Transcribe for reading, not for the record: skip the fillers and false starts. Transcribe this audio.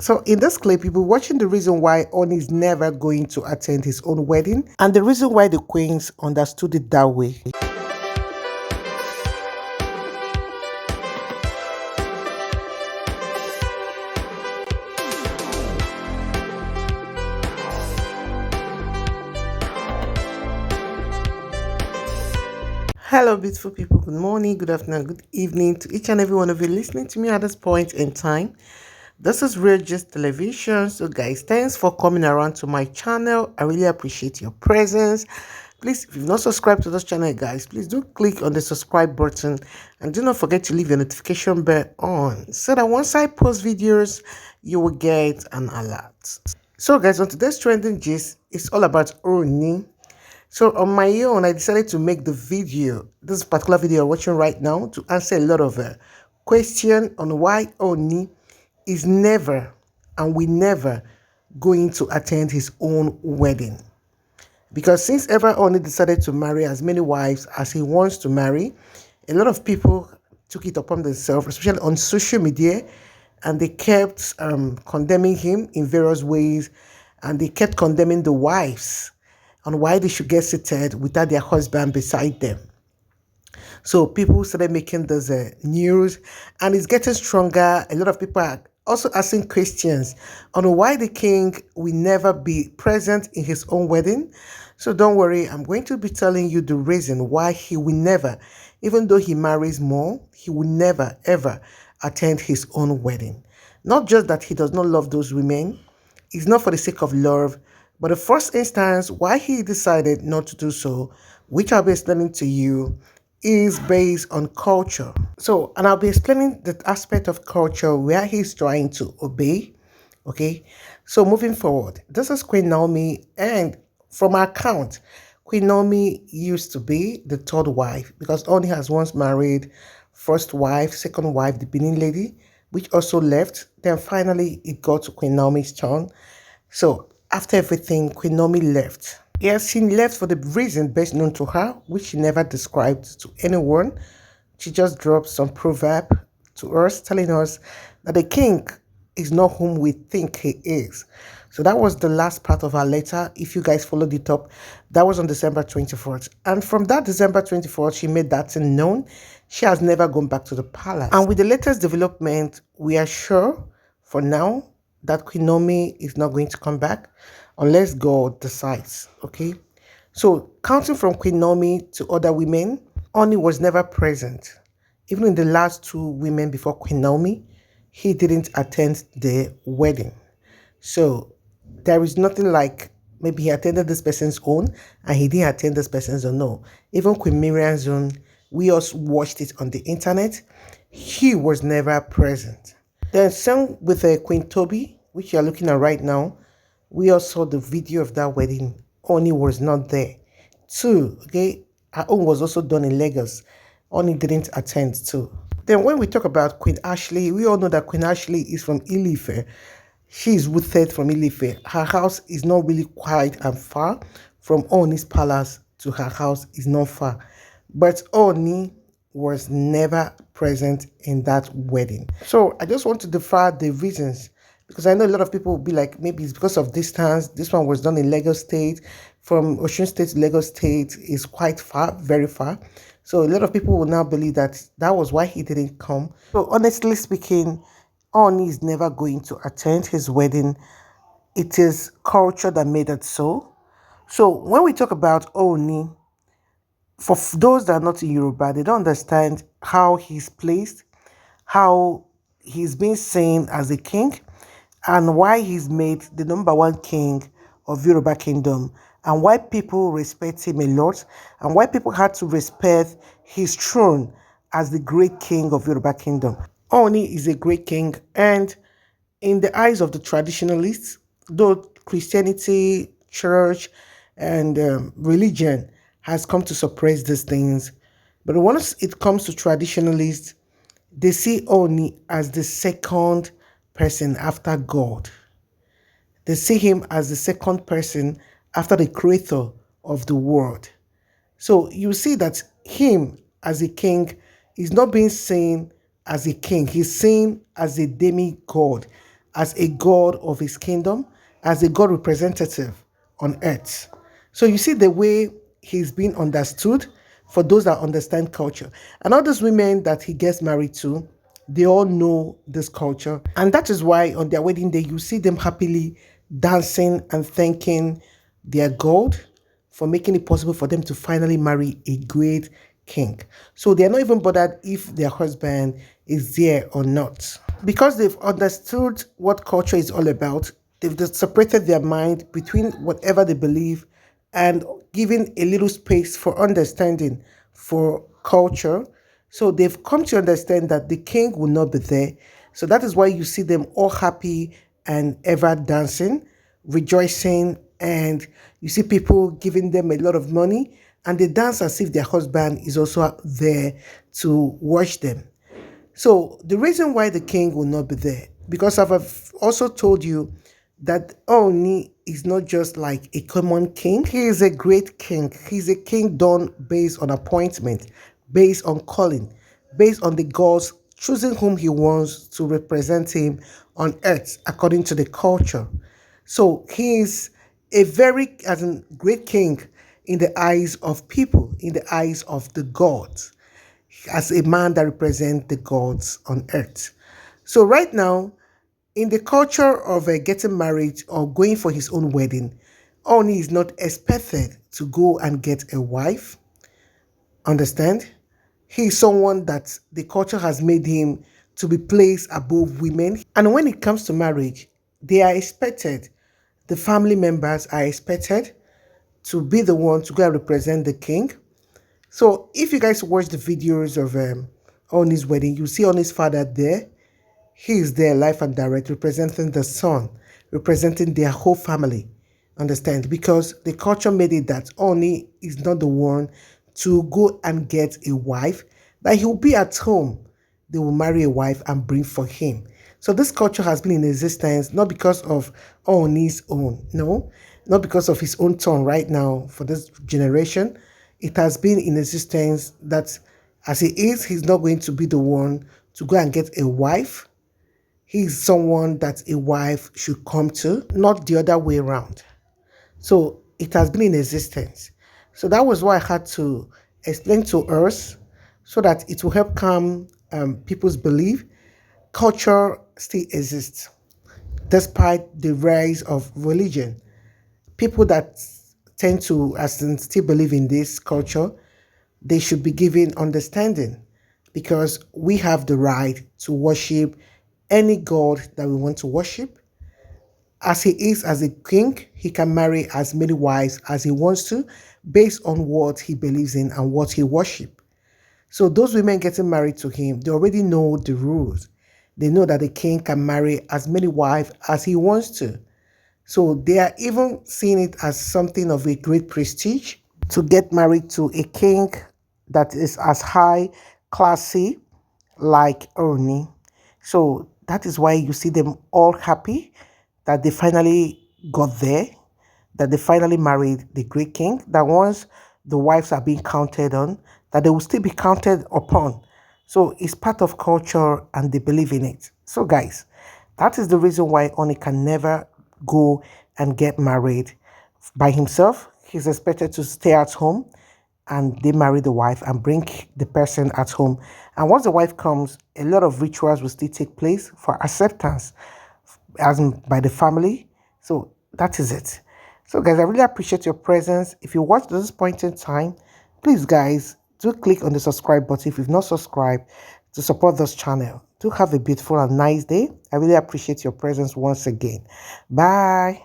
So in this clip, you'll be watching the reason why Ooni is never going to attend his own wedding and the reason why the queens understood it that way. Hello, beautiful people. Good morning, good afternoon, good evening to each and every one of you listening to me at this point in time. This is Real Just Television. So, guys, thanks for coming around to my channel. I really appreciate your presence. Please, if you've not subscribed to this channel, guys, please do click on the subscribe button and do not forget to leave your notification bell on so that once I post videos, you will get an alert. So, guys, on today's trending gist, it's all about Ooni. So on my own, I decided to make the video, this particular video you're watching right now, to answer a lot of question on why Ooni is never and we never going to attend his own wedding. Because since ever Ooni decided to marry as many wives as he wants to marry, a lot of people took it upon themselves, especially on social media, and they kept condemning him in various ways, and they kept condemning the wives on why they should get seated without their husband beside them. So people started making this news, and it's getting stronger. A lot of people are also asking questions on why the king will never be present in his own wedding. So don't worry, I'm going to be telling you the reason why he will never, even though he marries more, he will never ever attend his own wedding. Not just that he does not love those women, it's not for the sake of love, but the first instance why he decided not to do so, which I'll be explaining to you, is based on culture. So, and I'll be explaining the aspect of culture where he's trying to obey. Okay. So moving forward, this is Queen Naomi, and from our account, Queen Naomi used to be the third wife because Ooni has once married first wife, second wife, the Benin lady, which also left. Then finally it got to Queen Naomi's turn. So after everything, Queen Naomi left. Yes, she left for the reason best known to her, which she never described to anyone. She just dropped some proverb to us, telling us that the king is not whom we think he is. So that was the last part of her letter. If you guys followed it up, that was on December 24th. And from that December 24th, she made that thing known. She has never gone back to the palace. And with the latest development, we are sure for now that Queen Naomi is not going to come back unless God decides, okay? So counting from Queen Naomi to other women, Ooni was never present. Even in the last two women before Queen Naomi, he didn't attend the wedding. So there is nothing like maybe he attended this person's own and he didn't attend this person's own. No. Even Queen Miriam's own, we also watched it on the internet. He was never present. Then same with Queen Toby, which you are looking at right now. We all saw the video of that wedding. Ooni was not there. Two, okay, her own was also done in Lagos. Ooni didn't attend too. Then when we talk about Queen Ashley, we all know that Queen Ashley is from Ile-Ife. She is rooted from Ile-Ife. Her house is not really quite and far from Ooni's palace to her house is not far. But Ooni was never present in that wedding. So I just want to defer the reasons because I know a lot of people will be like, maybe it's because of distance. This one was done in Lagos State. From Osun State to Lagos State is quite far, very far. So a lot of people will now believe that that was why he didn't come. So honestly speaking, Ooni is never going to attend his wedding. It is culture that made it so. So when we talk about Ooni, for those that are not in Yoruba, they don't understand how he's placed, how he's been seen as a king, and why he's made the number one king of Yoruba kingdom, and why people respect him a lot, and why people had to respect his throne as the great king of Yoruba kingdom. Ooni is a great king, and in the eyes of the traditionalists, though Christianity, church, and religion has come to suppress these things, but once it comes to traditionalists, they see Ooni as the second person after God. They see him as the second person after the creator of the world. So you see that him as a king is not being seen as a king. He's seen as a demigod, as a god of his kingdom, as a god representative on earth. So you see the way he's being understood for those that understand culture. And all those women that he gets married to, they all know this culture. And that is why on their wedding day, you see them happily dancing and thanking their God for making it possible for them to finally marry a great king. So they're not even bothered if their husband is there or not. Because they've understood what culture is all about, they've just separated their mind between whatever they believe and giving a little space for understanding for culture. So they've come to understand that the king will not be there. So that is why you see them all happy and ever dancing, rejoicing, and you see people giving them a lot of money and they dance as if their husband is also there to watch them. So the reason why the king will not be there, because I've also told you that Ooni is not just like a common king. He is a great king. He's a king done based on appointment, based on calling, based on the gods choosing whom he wants to represent him on earth according to the culture. So he is a very as a great king in the eyes of people, in the eyes of the gods, as a man that represents the gods on earth. So right now, in the culture of getting married or going for his own wedding, Oni is not expected to go and get a wife. Understand? He is someone that the culture has made him to be placed above women. And when it comes to marriage, they are expected, the family members are expected to be the one to go and represent the king. So if you guys watch the videos of Oni's wedding, you see Oni's father there. He is there live and direct, representing the son, representing their whole family. Understand? Because the culture made it that Oni is not the one to go and get a wife, that he will be at home. They will marry a wife and bring for him. So this culture has been in existence not because of Oni's own, no, not because of his own turn right now for this generation. It has been in existence that as he is, he's not going to be the one to go and get a wife. He's someone that a wife should come to, not the other way around. So it has been in existence. So that was why I had to explain to us so that it will help calm people's belief. Culture still exists despite the rise of religion. People that tend to as in still believe in this culture, they should be given understanding because we have the right to worship any god that we want to worship. As he is as a king, he can marry as many wives as he wants to based on what he believes in and what he worships. So those women getting married to him, they already know the rules. They know that the king can marry as many wives as he wants to. So they are even seeing it as something of a great prestige to get married to a king that is as high classy like Ooni. So that is why you see them all happy that they finally got there, that they finally married the great king, that once the wives are being counted on, that they will still be counted upon. So it's part of culture and they believe in it. So guys, that is the reason why Oni can never go and get married by himself. He's expected to stay at home and they marry the wife and bring the person at home. And once the wife comes, a lot of rituals will still take place for acceptance as in by the family. So that is it. So guys, I really appreciate your presence. If you watched this point in time, please guys, do click on the subscribe button if you've not subscribed to support this channel. Do have a beautiful and nice day. I really appreciate your presence once again. Bye.